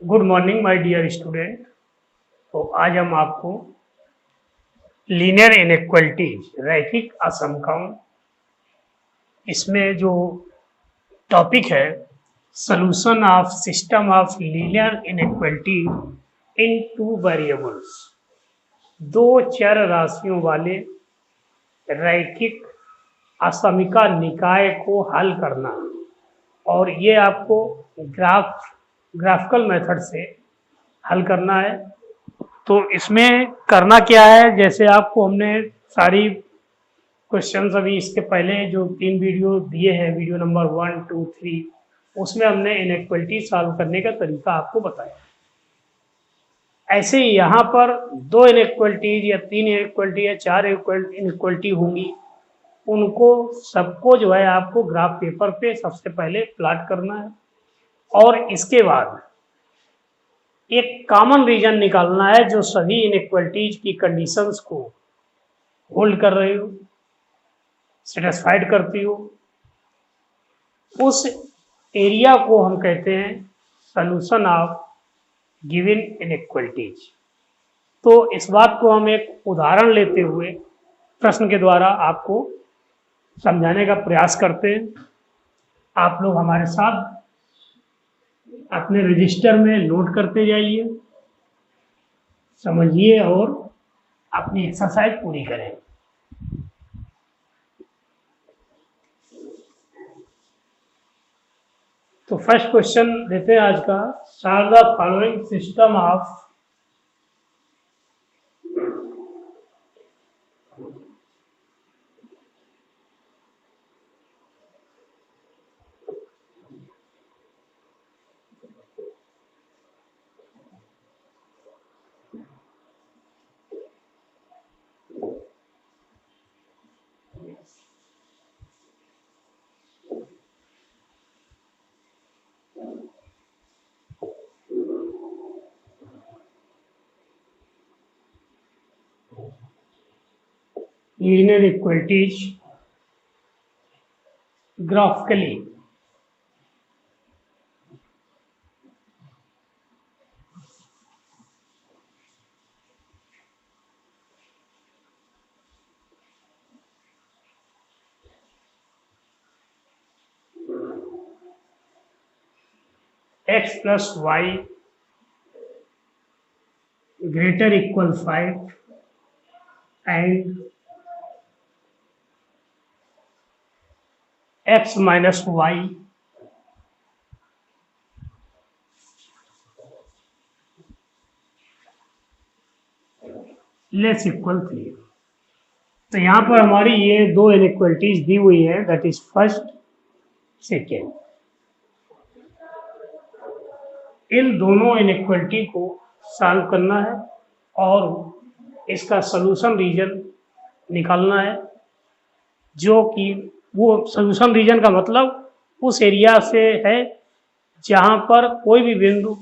Good morning my dear student. तो आज हम आपको लीनियर इनइक्वलिटीज रैखिक असमकाओं इसमें जो टॉपिक है solution of system of linear inequality in two variables, दो चर राशियों वाले रैखिक असमीका निकाय को हल करना। और ये आपको ग्राफिकल मेथड से हल करना है। तो इसमें करना क्या है, जैसे आपको हमने सारी क्वेश्चंस अभी इसके पहले जो 3 वीडियो दिए हैं, वीडियो नंबर 1, 2, 3, उसमें हमने इनइक्वलिटी सॉल्व करने का तरीका आपको बताया। ऐसे ही यहाँ पर 2 इनइक्वलिटीज या 3 इनइक्वलिटी या 4 इनइक्वलिटी होंगी, उनको सबको जो है आपको ग्राफ पेपर पे सबसे पहले प्लॉट करना है और इसके बाद एक कॉमन रीजन निकालना है जो सभी इनइक्वलिटीज की कंडीशंस को होल्ड कर रही हो, सेटिस्फाइड करती हो। उस एरिया को हम कहते हैं सॉल्यूशन ऑफ गिवन इनइक्वलिटीज। तो इस बात को हम एक उदाहरण लेते हुए प्रश्न के द्वारा आपको समझाने का प्रयास करते हैं। आप लोग हमारे साथ अपने रजिस्टर में नोट करते जाइए, समझिए और अपनी एक्सरसाइज पूरी करें। तो फर्स्ट क्वेश्चन देते हैं आज का। Solve the following system of linear equalities graphically. x plus y greater equal 5 and x minus y less equal 3। तो यहाँ पर हमारी ये 2 इनइक्वलिटीज दी हुई है, दैट इज फर्स्ट सेकेंड। इन दोनों इनइक्वलिटी को सॉल्व करना है और इसका सॉल्यूशन रीजन निकालना है, जो कि वो सॉल्यूशन रीजन का मतलब उस एरिया से है जहाँ पर कोई भी बिंदु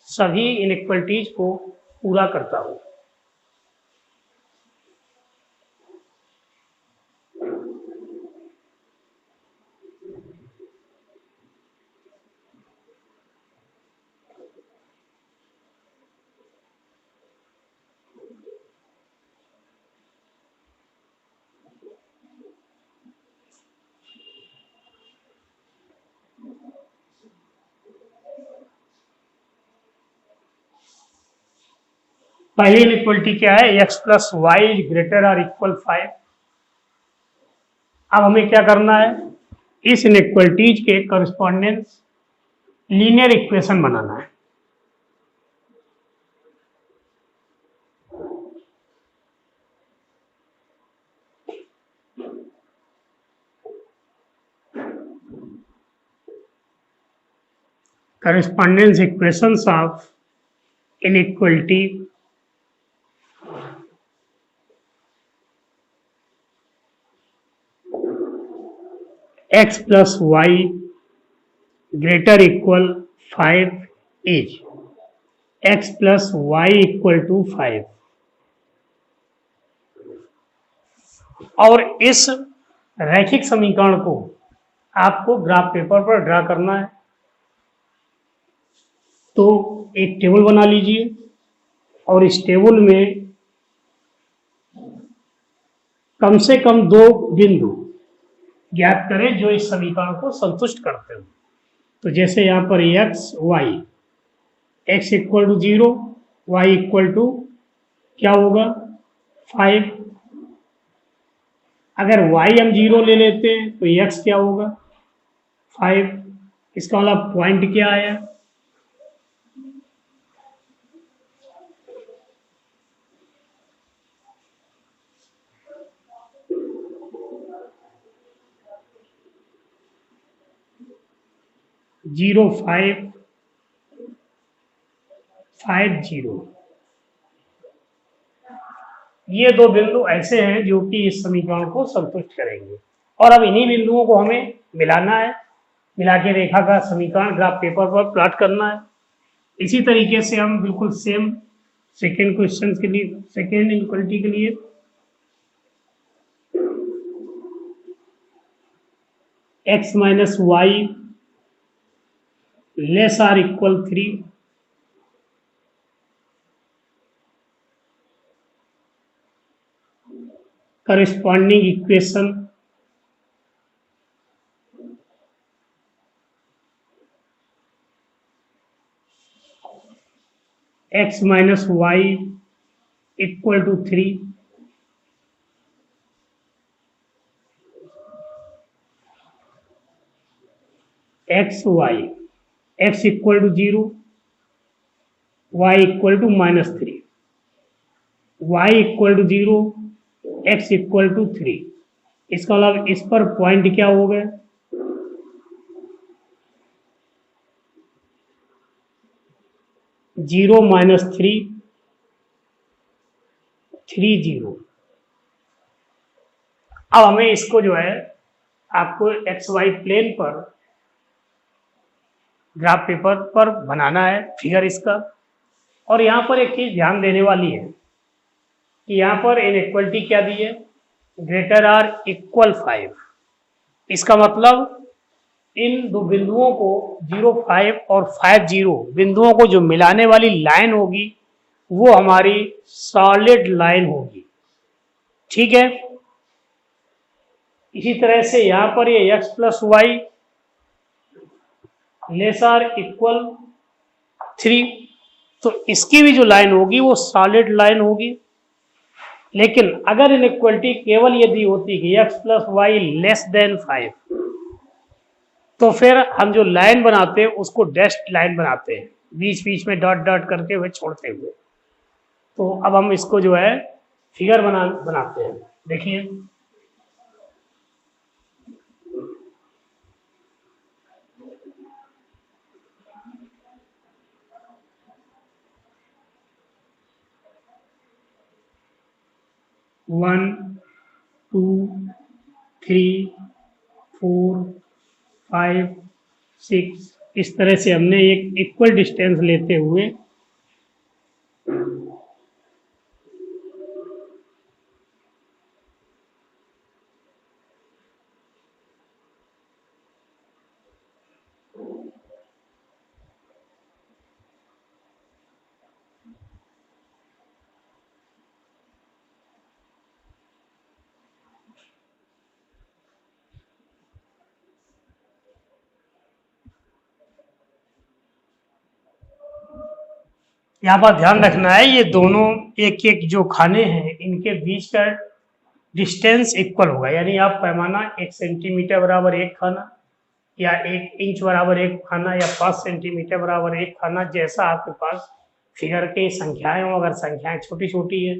सभी इनइक्वलिटीज को पूरा करता हो। पहली इनइक्वलिटी क्या है, x प्लस वाई ग्रेटर और इक्वल 5। अब हमें क्या करना है, इस इनइक्वलिटीज के करस्पॉन्डेंस लीनियर इक्वेशन बनाना है। correspondence equations of inequality x plus y greater equal 5 is x plus y equal to 5। और इस रैखिक समीकरण को आपको ग्राफ पेपर पर ड्रा करना है। तो एक टेबल बना लीजिए और इस टेबल में कम से कम 2 बिंदु ज्ञात करें जो इस समीकरण को संतुष्ट करते हो। तो जैसे यहाँ पर x y, x equal to 0, y equal to क्या होगा 5। अगर y हम 0 ले लेते हैं तो x क्या होगा 5। इसका मतलब पॉइंट क्या आया, जीरो 5 5 0। ये 2 बिंदु ऐसे हैं जो कि इस समीकरण को संतुष्ट करेंगे। और अब इन्हीं बिंदुओं को हमें मिलाना है, मिला के रेखा का समीकरण ग्राफ पेपर पर प्लॉट करना है। इसी तरीके से हम बिल्कुल सेम सेकेंड क्वेश्चन के लिए, सेकेंड इनक्वालिटी के लिए x minus y less or equal 3, corresponding equation x minus y equal to 3, x y, x equal to 0, y equal to minus 3, y equal to 0, x equal to 3। इसका मतलब इस पर point क्या हो गए 0 minus 3 3 0। अब हमें इसको जो है आपको एक्स वाई प्लेन पर ग्राफ पेपर पर बनाना है फिगर इसका। और यहाँ पर एक चीज ध्यान देने वाली है कि यहाँ पर इनइक्वलिटी क्या दी है, ग्रेटर आर इक्वल 5। इसका मतलब इन 2 बिंदुओं को 0 5 और 5 0 बिंदुओं को जो मिलाने वाली लाइन होगी वो हमारी सॉलिड लाइन होगी, ठीक है। इसी तरह से यहाँ पर ये x plus y less or equal 3, तो इसकी भी जो लाइन होगी वो सॉलिड लाइन होगी। लेकिन अगर इनइक्वलिटी केवल यदि होती कि x plus y less than 5, तो फिर हम जो लाइन बनाते हैं उसको डैश्ड लाइन बनाते हैं, बीच बीच में डॉट डॉट करके हुए छोड़ते हुए। तो अब हम इसको जो है फिगर बनाते हैं। देखिए वन 2 3 4 5 6, इस तरह से हमने एक इक्वल डिस्टेंस लेते हुए यहाँ पर ध्यान रखना है ये दोनों एक एक जो खाने हैं इनके बीच का डिस्टेंस इक्वल होगा। यानी आप पैमाना 1 सेंटीमीटर बराबर 1 खाना, या 1 इंच बराबर 1 खाना, या 5 सेंटीमीटर बराबर 1 खाना, जैसा आपके पास फिगर के संख्याएं हो। अगर संख्याएं छोटी छोटी है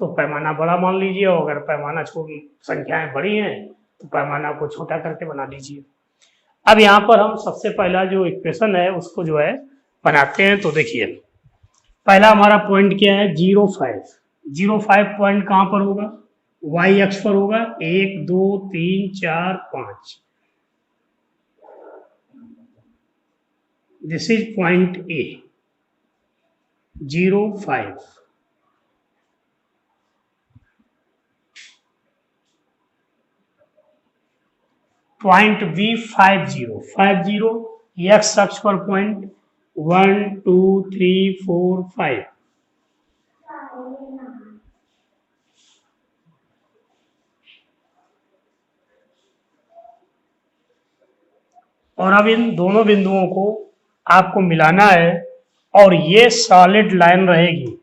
तो पैमाना बड़ा मान लीजिए, और अगर पैमाना छोटी संख्याएं बड़ी हैं तो पैमाना को छोटा करके बना लीजिए। अब यहाँ पर हम सबसे पहला जो इक्वेशन है उसको जो है बनाते हैं। तो देखिए पहला हमारा पॉइंट क्या है 0 5। 0 5 पॉइंट कहाँ पर होगा, y अक्ष पर होगा, 1 2 3 4 5। This is point A 0 5। Point B 5 0 5 0 x अक्ष पर पॉइंट, 1 2 3 4 5। और अब इन दोनों बिंदुओं को आपको मिलाना है और ये सॉलिड लाइन रहेगी।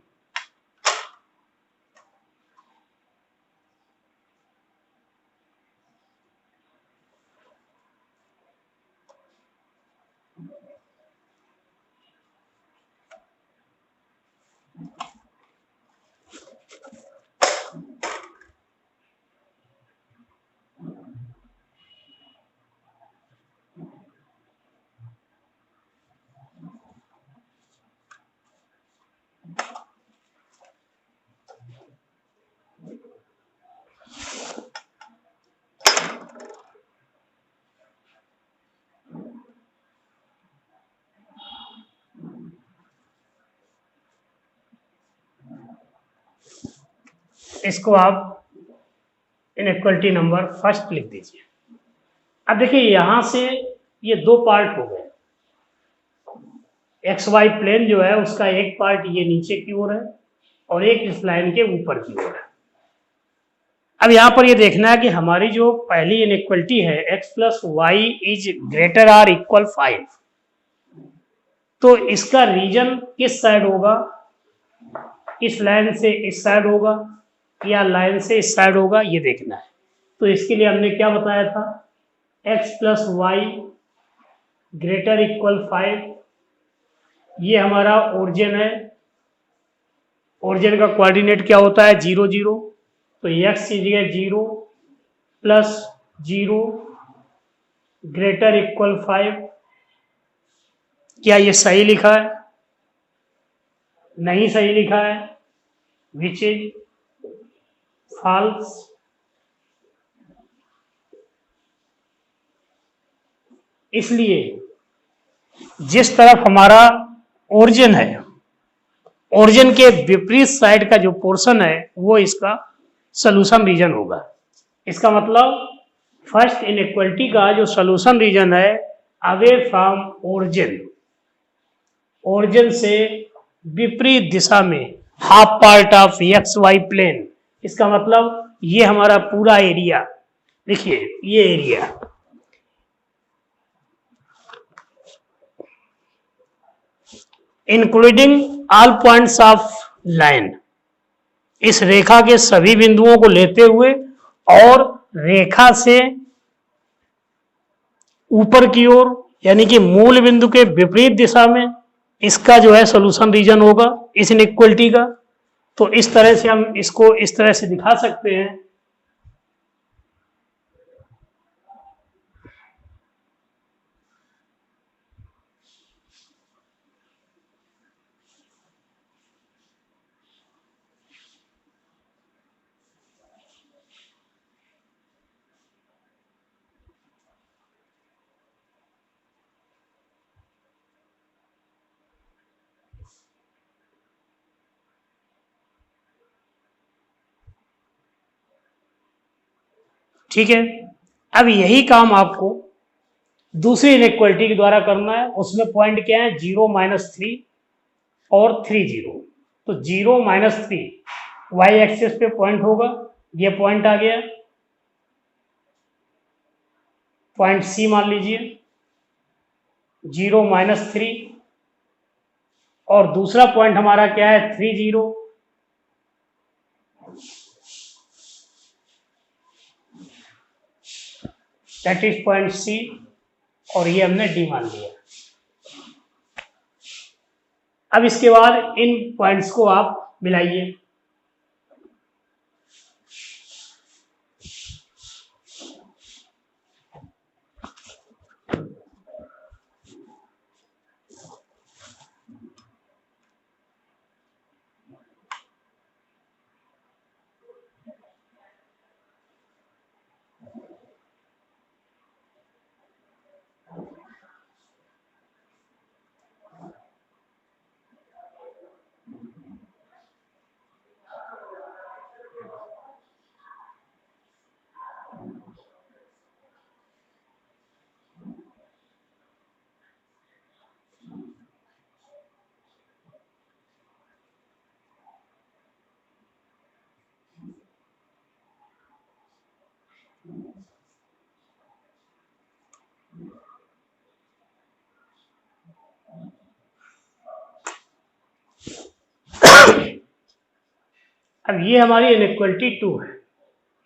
इसको आप इनइक्वलिटी नंबर फर्स्ट लिख दीजिए। अब देखिए यहां से ये दो पार्ट हो गए। एक्स वाई प्लेन जो है उसका एक पार्ट ये नीचे की ओर है और एक इस लाइन के ऊपर की ओर है। अब यहां पर ये देखना है कि हमारी जो पहली इनइक्वलिटी है x plus y is greater or equal 5, तो इसका रीजन किस साइड होगा? इस लाइन से इस साइड होगा या लाइन से इस साइड होगा, ये देखना है। तो इसके लिए हमने क्या बताया था? x plus y greater equal 5, ये हमारा ओरिजिन है। ओरिजिन का कोऑर्डिनेट क्या होता है? 0 0। तो x की जगह 0 प्लस 0 ग्रेटर इक्वल 5। क्या ये सही लिखा है? नहीं सही लिखा है, विच इज फॉल्स। इसलिए जिस तरफ हमारा ओरिजिन है, ओरिजिन के विपरीत साइड का जो पोर्शन है वो इसका सॉल्यूशन रीजन होगा। इसका मतलब फर्स्ट इनइक्वलिटी का जो सॉल्यूशन रीजन है अवे फ्रॉम ओरिजिन, ओरिजिन से विपरीत दिशा में half part of x y plane. इसका मतलब ये हमारा पूरा एरिया, देखिए ये area, including all points of line, इस रेखा के सभी बिंदुओं को लेते हुए और रेखा से ऊपर की ओर यानी कि मूल बिंदु के विपरीत दिशा में इसका जो है सॉल्यूशन रीजन होगा इस इनइक्वलिटी का। तो इस तरह से हम इसको इस तरह से दिखा सकते हैं। ठीक है, अब यही काम आपको दूसरी इनइक्वलिटी के द्वारा करना है। उसमें पॉइंट क्या है? 0 -3 और 3 0। तो 0 -3 वाई एक्सिस पे पॉइंट होगा, ये पॉइंट आ गया, पॉइंट सी मान लीजिए। 0 -3 और दूसरा पॉइंट हमारा क्या है? 3 0। दैट इज पॉइंट सी और ये हमने डी मान लिया। अब इसके बाद इन पॉइंट्स को आप मिलाइए। अब ये हमारी इनइक्वलिटी 2 है,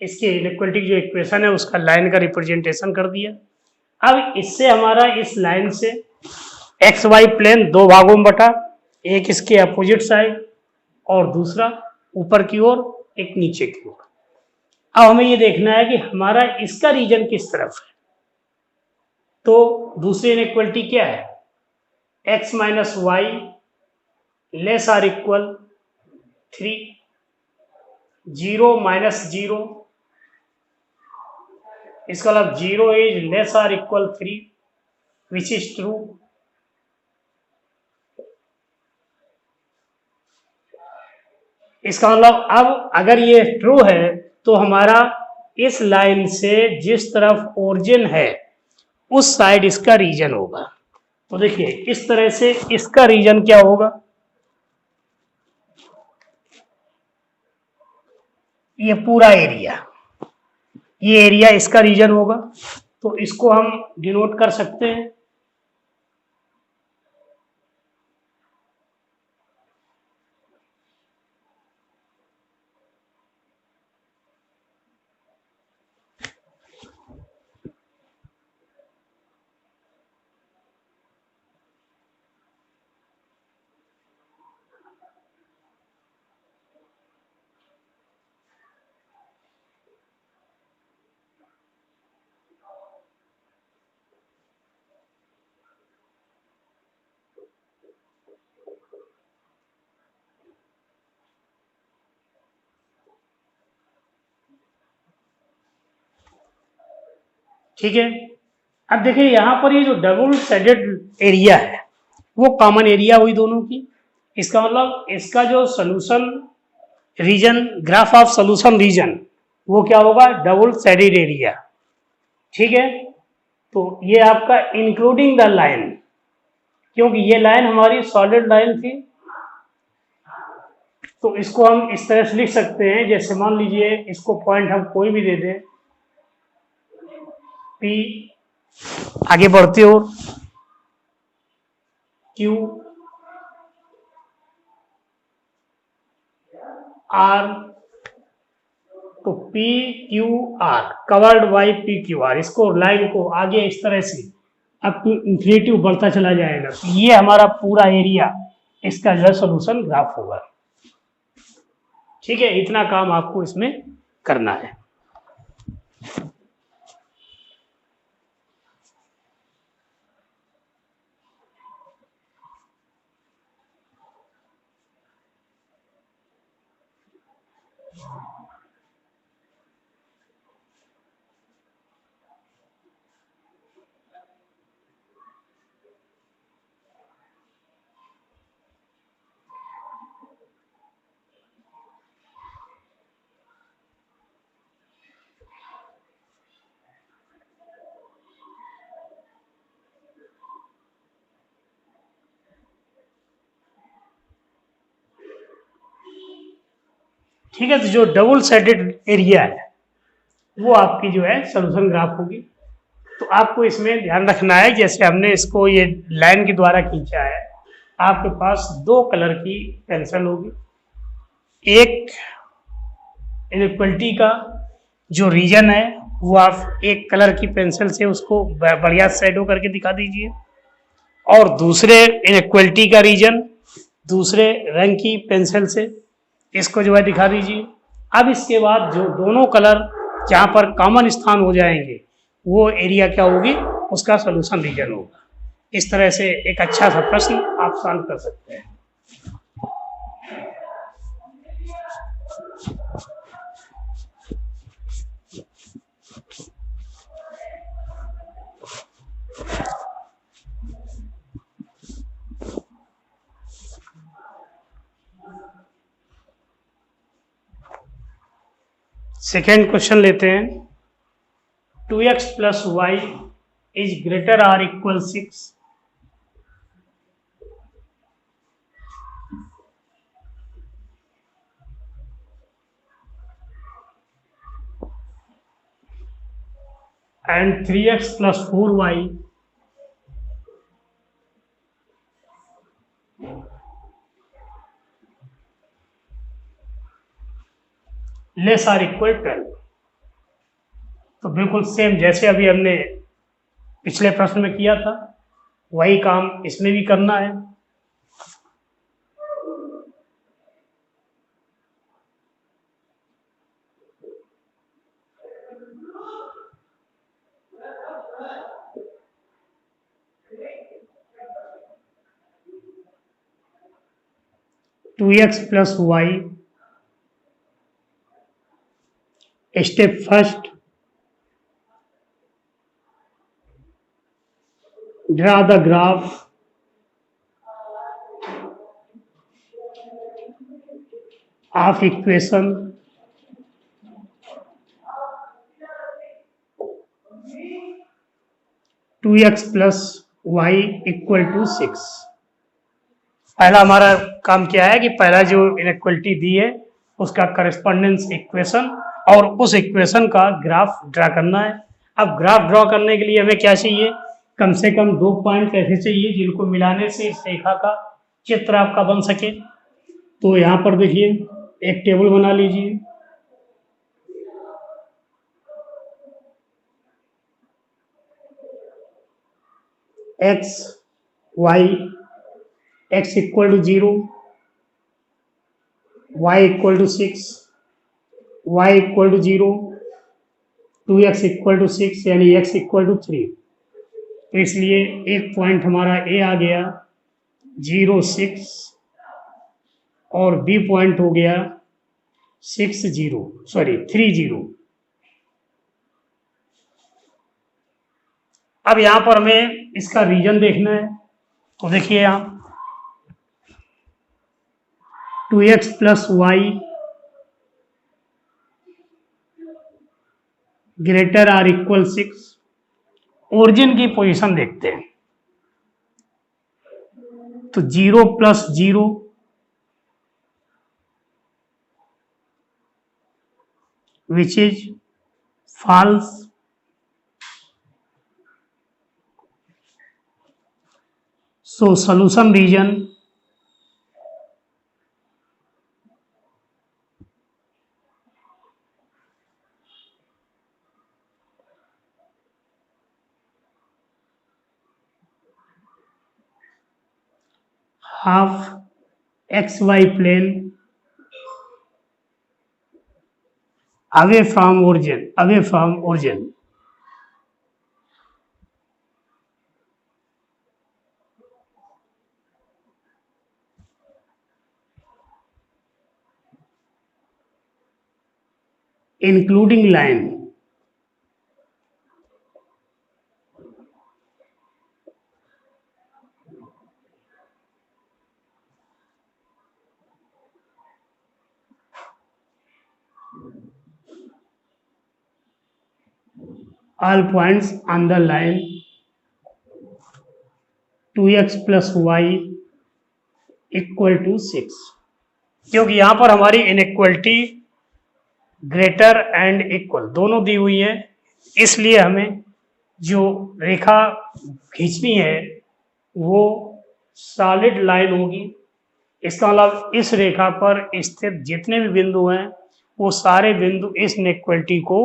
इसके इनइक्वलिटी की जो इक्वेशन है उसका लाइन का रिप्रेजेंटेशन कर दिया। अब इससे हमारा इस लाइन से एक्स वाई प्लेन दो भागों में बटा, एक इसके अपोजिट साइड और दूसरा ऊपर की ओर, एक नीचे की ओर। अब हमें ये देखना है कि हमारा इसका रीजन किस तरफ है। तो दूसरी इनइक्वलिटी क्या है, x minus y less or equal 3, 0 minus 0, इसका मतलब 0 is less or equal 3 which is true. इसका मतलब अब अगर ये ट्रू है तो हमारा इस लाइन से जिस तरफ ओरिजिन है उस साइड इसका रीजन होगा। तो देखिए इस तरह से इसका रीजन क्या होगा, ये पूरा एरिया, ये एरिया इसका रीजन होगा। तो इसको हम डिनोट कर सकते हैं, ठीक है। अब देखिए यहां पर ये जो डबल साइडेड एरिया है वो कॉमन एरिया हुई दोनों की। इसका मतलब इसका जो solution region, graph of solution region, वो क्या होगा, डबल साइडेड एरिया। ठीक है, तो ये आपका इंक्लूडिंग द लाइन, क्योंकि ये लाइन हमारी सॉलिड लाइन थी। तो इसको हम इस तरह से लिख सकते हैं, जैसे मान लीजिए इसको पॉइंट हम कोई भी दे दें, पी आगे बढ़ते हो, क्यू आर, तो P Q R covered by P Q R, इसको लाइन को आगे इस तरह से अब इंफिनिटी बढ़ता चला जाएगा। तो ये हमारा पूरा एरिया इसका जो है सोल्यूशन ग्राफ होगा। ठीक है, इतना काम आपको इसमें करना है। ठीक है, तो जो डबल साइडेड एरिया है वो आपकी जो है सोल्यूशन ग्राफ होगी। तो आपको इसमें ध्यान रखना है, जैसे हमने इसको ये लाइन के द्वारा खींचा है, आपके पास दो कलर की पेंसिल होगी। एक इनइक्वलिटी का जो रीजन है वो आप एक कलर की पेंसिल से उसको बढ़िया शेडो करके दिखा दीजिए, और दूसरे इनइक्वलिटी का रीजन दूसरे रंग की पेंसिल से इसको जो है दिखा दीजिए। अब इसके बाद जो दोनों कलर जहाँ पर कॉमन स्थान हो जाएंगे वो एरिया क्या होगी, उसका सोल्यूशन रीजन होगा। इस तरह से एक अच्छा सा प्रश्न आप सॉल्व कर सकते हैं। सेकेंड क्वेश्चन लेते हैं, 2x plus y is greater or equal 6 and 3x plus 4y less or equal 12। तो बिल्कुल सेम जैसे अभी हमने पिछले प्रश्न में किया था वही काम इसमें भी करना है। Two x plus y, step first, draw the graph of equation two x plus y equal to 6। पहला हमारा काम क्या है कि पहला जो इनइक्वलिटी दी है उसका करस्पॉन्डेंस इक्वेशन और उस इक्वेशन का ग्राफ ड्रा करना है। अब ग्राफ ड्रॉ करने के लिए हमें क्या चाहिए, कम से कम 2 पॉइंट ऐसे चाहिए जिनको मिलाने से इस रेखा का चित्र आपका बन सके। तो यहाँ पर देखिए एक टेबल बना लीजिए। X y, x equal to 0, y equal to 6, y equal to 0, 2x equal to 6 यानी x इक्वल टू 3। तो इसलिए एक पॉइंट हमारा ए आ गया 0 6 और बी पॉइंट हो गया 6 0 सॉरी 3 0। अब यहां पर हमें इसका रीजन देखना है। तो देखिए यहां 2x plus y greater or equal 6। Origin की पोजीशन देखते हैं। तो 0 plus 0 which is false। So solution region half xy plane away from origin। including line all points on the line 2x plus y equal to 6। क्योंकि यहां पर हमारी inequality greater and equal दोनों दी हुई है, इसलिए हमें जो रेखा खींचनी है वो सॉलिड लाइन होगी। इसका मतलब इस रेखा पर स्थित जितने भी बिंदु हैं वो सारे बिंदु इस इनइक्वलिटी को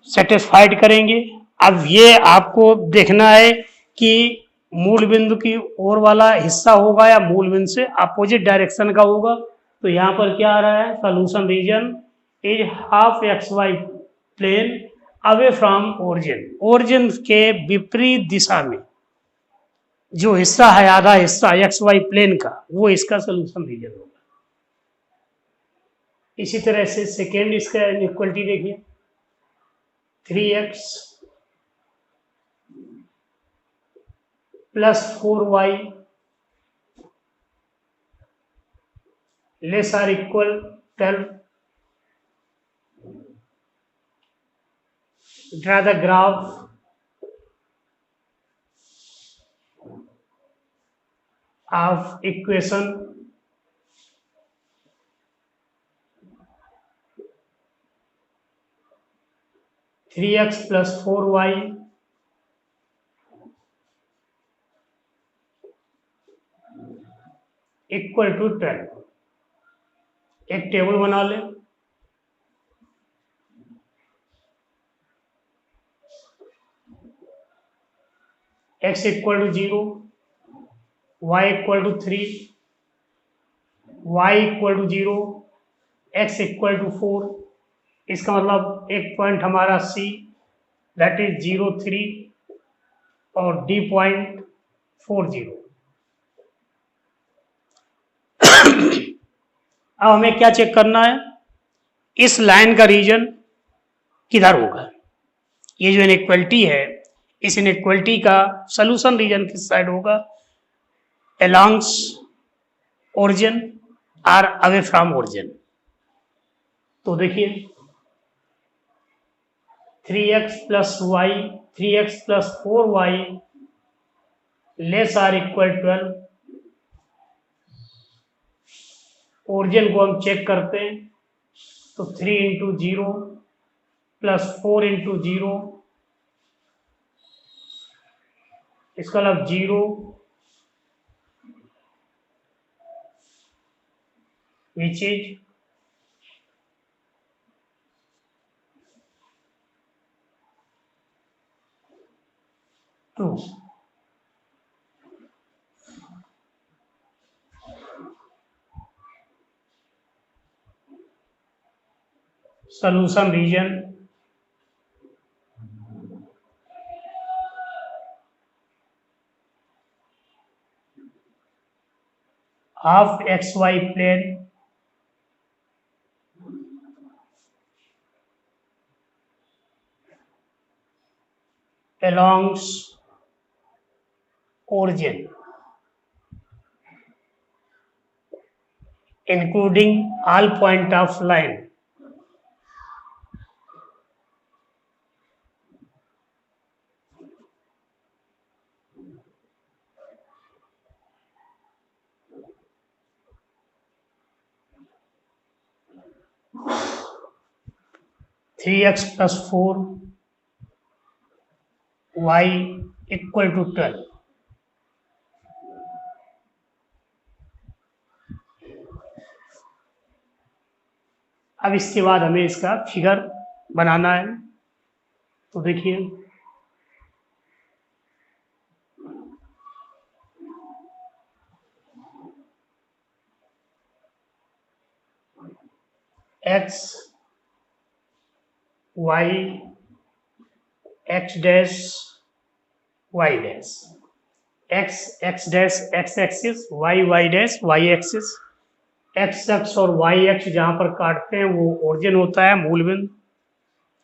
सेटिस्फाइड करेंगे। अब ये आपको देखना है कि मूल बिंदु की ओर वाला हिस्सा होगा या मूल बिंदु से अपोजिट डायरेक्शन का होगा। तो यहाँ पर क्या आ रहा है, solution region is half x y plane away from origin. Origin के विपरीत दिशा में जो हिस्सा है, आधा हिस्सा एक्स वाई प्लेन का, वो इसका सोल्यूशन रीजन होगा। इसी तरह से सेकेंड इसका इक्वलिटी देखिए 3x plus 4y less or equal 12। Draw the graph of equation 3x plus 4y equal to 12। एक टेबल बना लें। x equal to 0, y equal to 3, y equal to 0, x equal to 4। इसका मतलब एक point हमारा C that is 0, 3 और D point 4, 0। अब हमें क्या चेक करना है, इस लाइन का रीजन किधर होगा। ये जो इनइक्वालिटी है, इस इनइक्वालिटी का सॉल्यूशन रीजन किस साइड होगा, अलोंग्स ओरिजिन और अवे फ्रॉम ओरिजिन। तो देखिए 3x plus y 3x plus 4y less or equal 12। Origin को हम चेक करते हैं तो 3 इंटू 0 प्लस 4 इंटू 0, इसका मतलब 0 which is 2। solution region half xy plane alongs origin including all point of line three x plus 4 y equal to 12। अब इसके बाद हमें इसका फिगर बनाना है। तो देखिए x y x dash y dash, x x dash x axis, y y dash y axis. X x और Y x जहाँ पर काटते हैं वो ओरिजिन होता है, मूल बिंदु।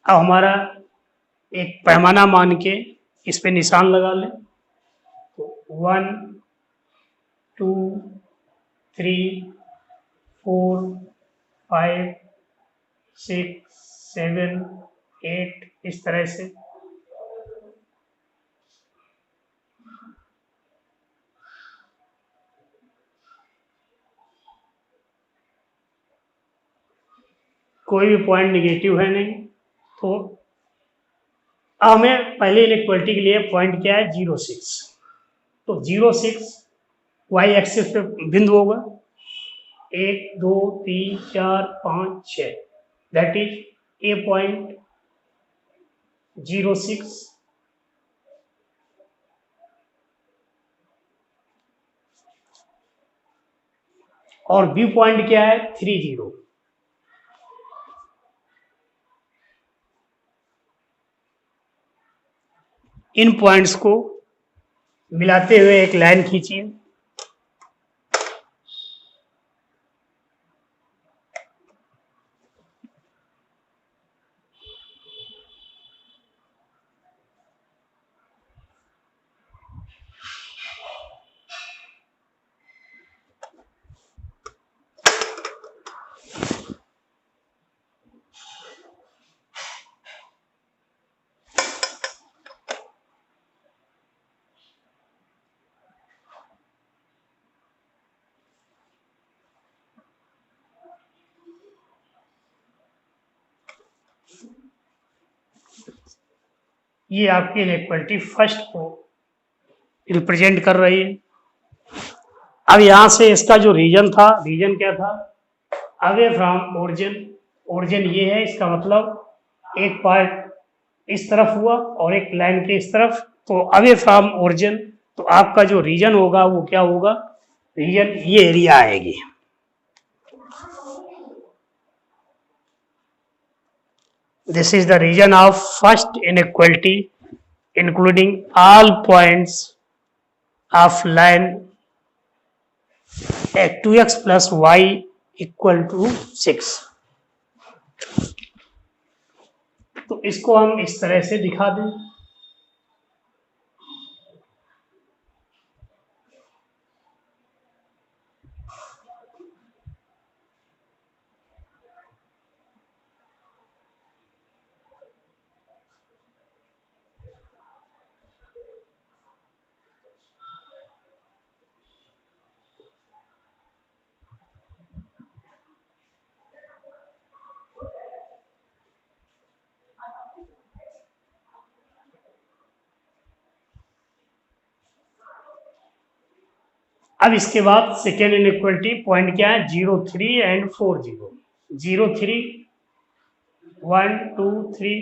अब हमारा एक पैमाना मान के इस पे निशान लगा लें। तो 1 2 3 4 5 6 7 8 इस तरह से। कोई भी पॉइंट निगेटिव है नहीं। तो हमें पहले इनइक्वालिटी के लिए पॉइंट क्या है, 0 6। तो 0 6 वाई एक्सिस पे बिंदु होगा। 1 2 3 4 5 6 दैट इज ए पॉइंट 0 6। और बी पॉइंट क्या है, 3 0। इन पॉइंट्स को मिलाते हुए एक लाइन खींचिए। ये आपकी इनइक्वालिटी फर्स्ट को रिप्रेजेंट कर रही है। अब यहां से इसका जो रीजन था, रीजन क्या था, अवे फ्रॉम ओरिजिन। ओरिजिन ये है, इसका मतलब एक पार्ट इस तरफ हुआ और एक लाइन के इस तरफ तो अवे फ्रॉम ओरिजिन, तो आपका जो रीजन होगा वो क्या होगा, रीजन ये एरिया आएगी। This is the region of first inequality including all points of line 2x plus y equal to 6। तो इसको हम इस तरह से दिखा दें। अब इसके बाद सेकेंड इनइक्वालिटी पॉइंट क्या है, 0 3 एंड 4 0, 0 3 1 2 3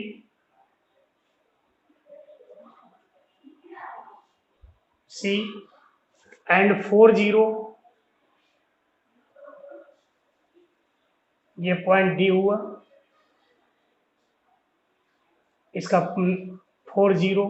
C एंड 4 0, ये पॉइंट डी हुआ इसका 4 0।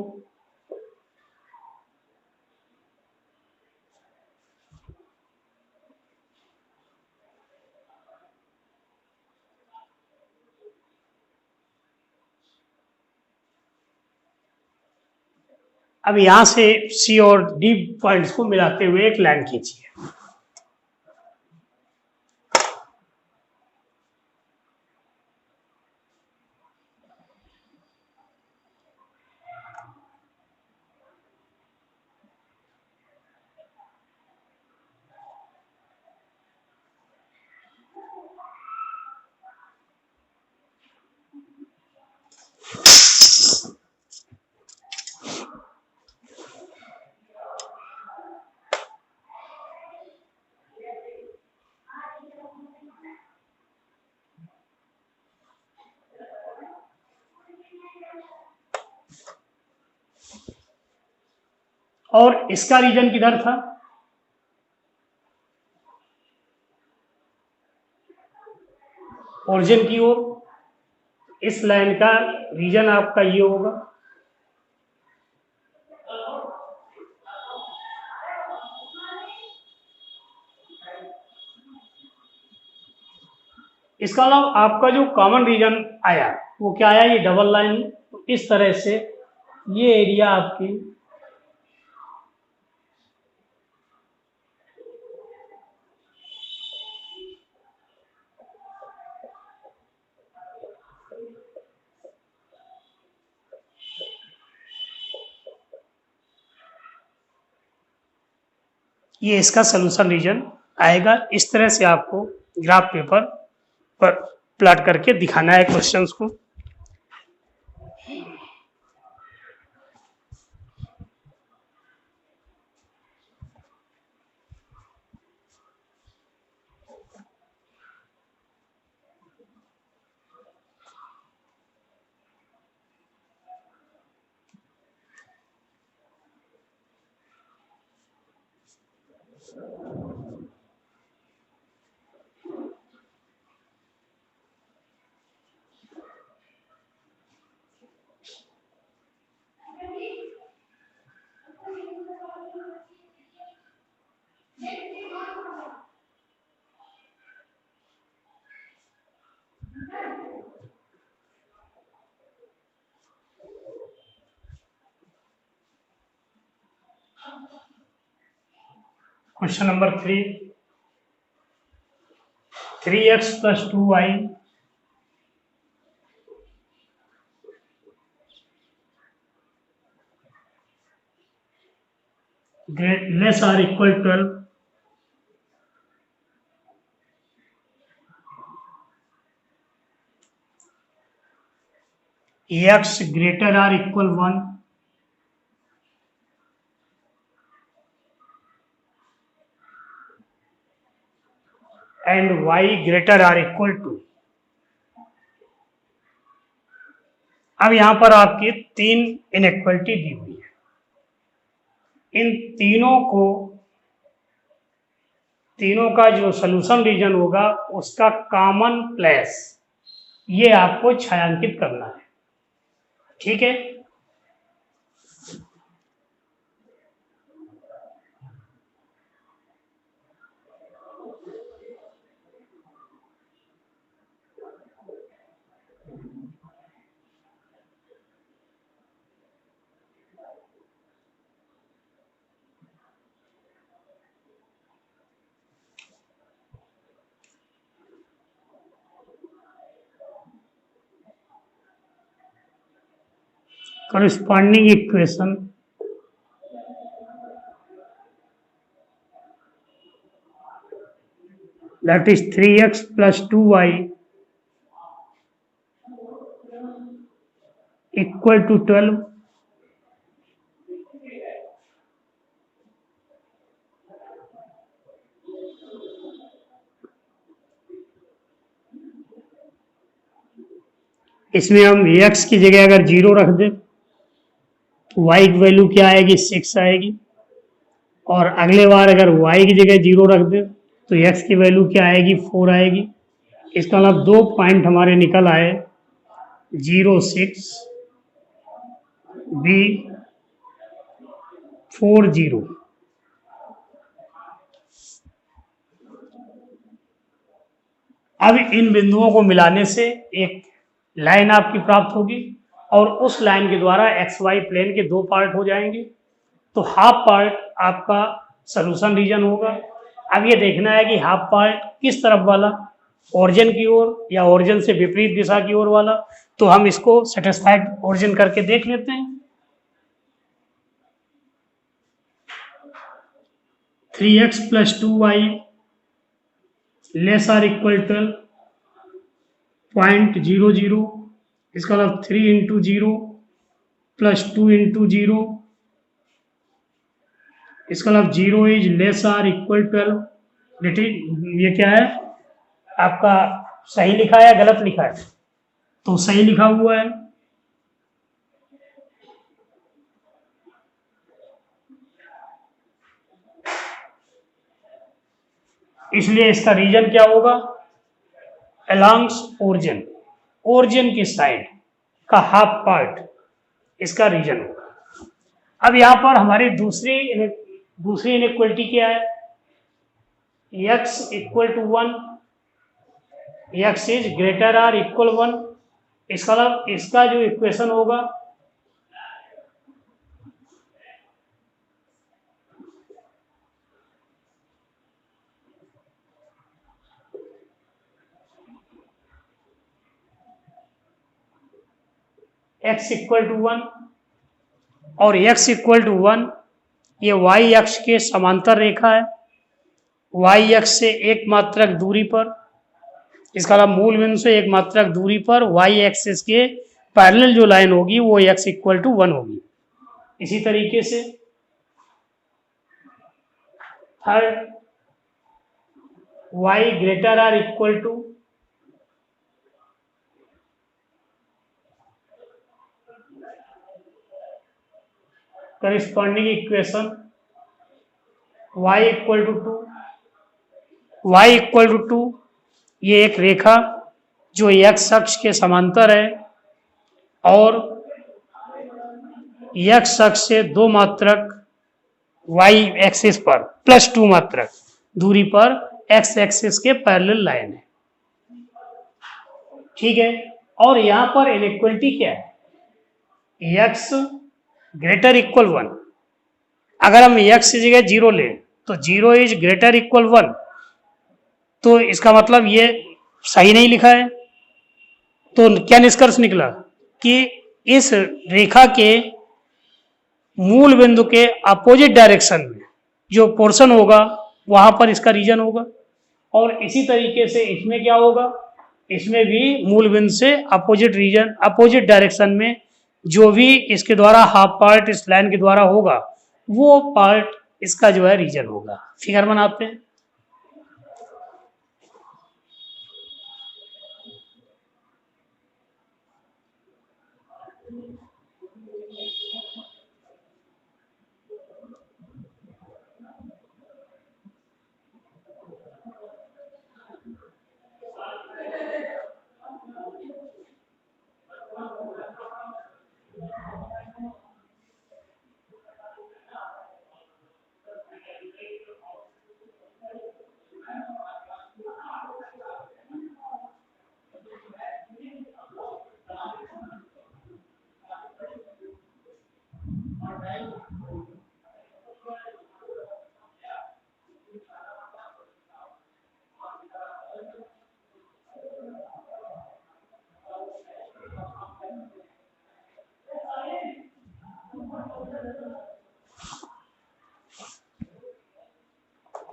अब यहां से सी और डी पॉइंट्स को मिलाते हुए एक लाइन खींचिए। और इसका रीजन किधर था, ओरिजिन की ओर। इस लाइन का रीजन आपका ये होगा। इसका अलावा आपका जो कॉमन रीजन आया वो क्या आया, ये डबल लाइन। तो इस तरह से ये एरिया आपकी ये इसका सोल्यूशन रीजन आएगा। इस तरह से आपको ग्राफ पेपर पर प्लॉट करके दिखाना है क्वेश्चंस को। Question number 3, 3x plus 2y less or equal 12, x greater or equal 1, and y greater or equal to। अब यहां पर आपकी 3 इनइक्वालिटी दी हुई है। इन तीनों का जो सोल्यूशन रीजन होगा उसका कॉमन प्लेस ये आपको छायांकित करना है। ठीक है, corresponding equation that is 3x plus 2y equal to 12. इसमें हम x की जगह अगर 0 रख दें तो y की वैल्यू क्या आएगी, 6 आएगी। और अगले बार अगर y की जगह 0 रख दें तो x की वैल्यू क्या आएगी, 4 आएगी। इसका मतलब 2 पॉइंट हमारे निकल आए, 0 6 B 4 0। अब इन बिंदुओं को मिलाने से एक लाइन आपकी प्राप्त होगी और उस लाइन के द्वारा एक्स वाई प्लेन के 2 पार्ट हो जाएंगे। तो हाफ पार्ट आपका सोल्यूशन रीजन होगा। अब ये देखना है कि हाफ पार्ट किस तरफ वाला, ओरिजिन की ओर या ओरिजिन से विपरीत दिशा की ओर वाला। तो हम इसको सेटिस्फाइड ओरिजिन करके देख लेते हैं। 3x plus 2y less or equal 12.00। इसका मतलब 3 इंटू 0 प्लस 2 इंटू 0। इसका मतलब 0 इज लेस आर इक्वल 12। ये क्या है आपका, सही लिखा है या गलत लिखा है? तो सही लिखा हुआ है। इसलिए इसका रीजन क्या होगा, अलोंग्स ओरिजिन, ओरिजिन की साइड का हाफ पार्ट इसका रीजन होगा। अब यहां पर हमारी दूसरी इनइक्वलिटी क्या है, x equal to 1, x is greater or equal 1। इसका मतलब इसका जो इक्वेशन होगा x इक्वल टू 1 और x इक्वल टू 1 ये y अक्ष के समांतर रेखा है, y अक्ष से एक मात्रक दूरी पर। इसका मतलब मूल बिंदु से एक मात्रक दूरी पर y एक्सिस के पैरेलल जो लाइन होगी वो x इक्वल टू 1 होगी। इसी तरीके से third y greater or equal to corresponding equation y equal to 2। y equal to 2 ये एक रेखा जो x अक्ष के समांतर है और x अक्ष से 2 मात्रक y एक्सिस पर प्लस 2 मात्रक दूरी पर x एक्सिस के पैरेलल लाइन है। ठीक है, और यहां पर इनइक्वलिटी क्या है, x ग्रेटर इक्वल 1। अगर हम x की जगह 0 लें तो 0 इज ग्रेटर इक्वल 1, तो इसका मतलब ये सही नहीं लिखा है। तो क्या निष्कर्ष निकला कि इस रेखा के मूल बिंदु के अपोजिट डायरेक्शन में जो पोर्शन होगा वहां पर इसका रीजन होगा। और इसी तरीके से इसमें क्या होगा, इसमें भी मूल बिंदु से अपोजिट रीजन, अपोजिट डायरेक्शन में जो भी इसके द्वारा हाफ पार्ट इस लाइन के द्वारा होगा वो पार्ट इसका जो है रीजन होगा। फिगर बनाते हैं।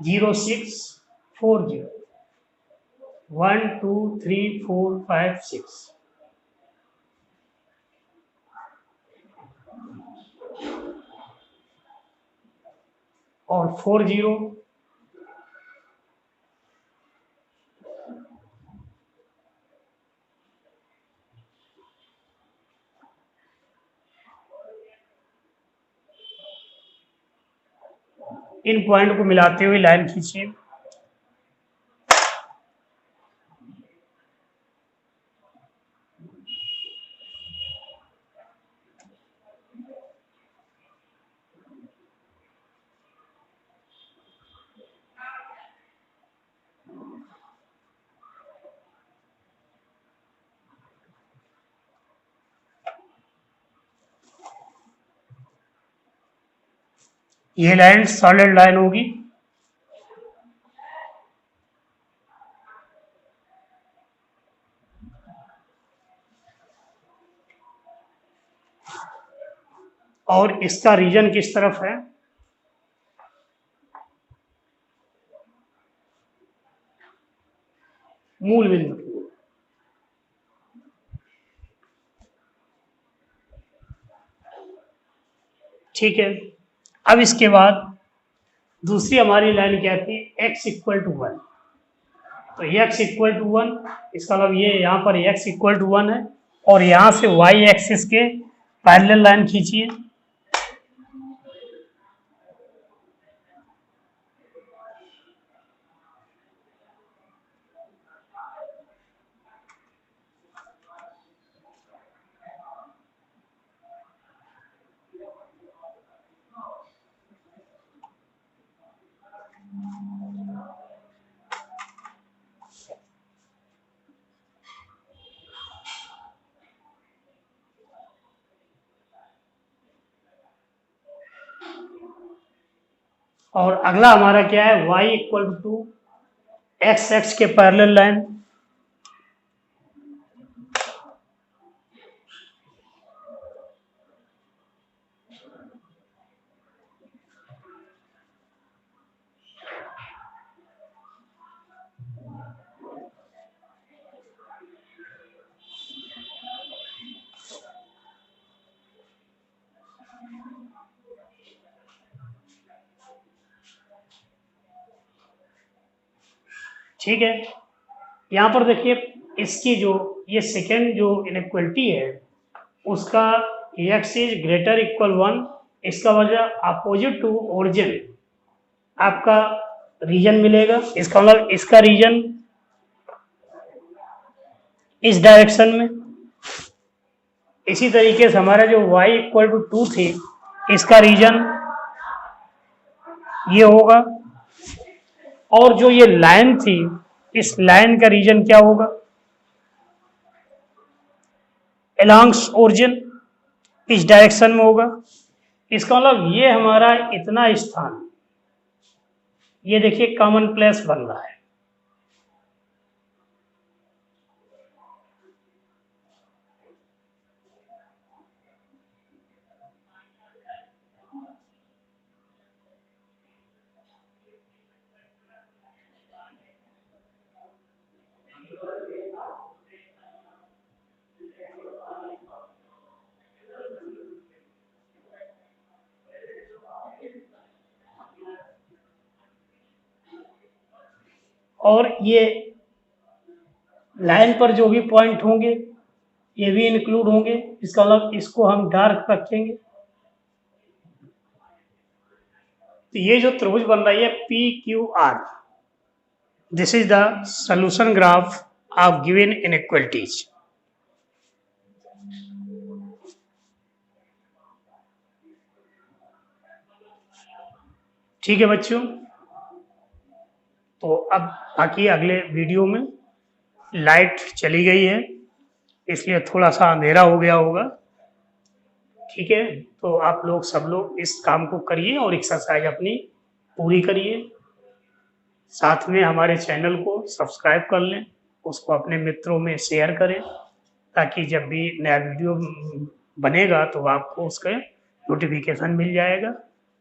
0640 1 2 3 4 5 6 और 40 इन पॉइंट को मिलाते हुए लाइन खींचिए। ये लाइन सॉलिड लाइन होगी। और इसका रीजन किस तरफ है? मूल बिंदु। ठीक है, अब इसके बाद दूसरी हमारी लाइन क्या थी? x equal to 1। तो x इक्वल टू 1, इसका मतलब ये यहाँ पर x इक्वल टू 1 है और यहाँ से y एक्सिस के पैरेलल लाइन खींचिए। और अगला हमारा क्या है? y equal to x x के पैरेलल लाइन। ठीक है, यहाँ पर देखिए इसकी जो ये सेकेंड जो इनइक्वलिटी है उसका x इज ग्रेटर इक्वल 1, इसका वजह अपोजिट टू ओरिजिन आपका रीजन मिलेगा। इसका मतलब इसका रीजन इस डायरेक्शन में। इसी तरीके से हमारा जो y इक्वल टू 2 थी इसका रीजन ये होगा और जो ये लाइन थी इस लाइन का रीजन क्या होगा? अलोंग्स ओरिजिन, इस डायरेक्शन में होगा। इसका मतलब ये हमारा इतना स्थान, ये देखिए कॉमन प्लेस बन रहा है। और ये लाइन पर जो भी पॉइंट होंगे ये भी इंक्लूड होंगे। इसका मतलब इसको हम डार्क रखेंगे। तो ये जो त्रिभुज बन रही है PQR, this is the solution graph of given inequalities. ठीक है बच्चों, तो अब बाकी अगले वीडियो में लाइट चली गई है इसलिए थोड़ा सा अंधेरा हो गया होगा। ठीक है, तो आप लोग सब लोग इस काम को करिए और एक्सरसाइज अपनी पूरी करिए। साथ में हमारे चैनल को सब्सक्राइब कर लें, उसको अपने मित्रों में शेयर करें ताकि जब भी नया वीडियो बनेगा तो आपको उसका नोटिफिकेशन मिल जाएगा।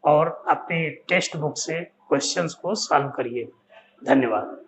और अपने टेक्स्ट बुक से क्वेश्चंस को सॉल्व करिए। धन्यवाद।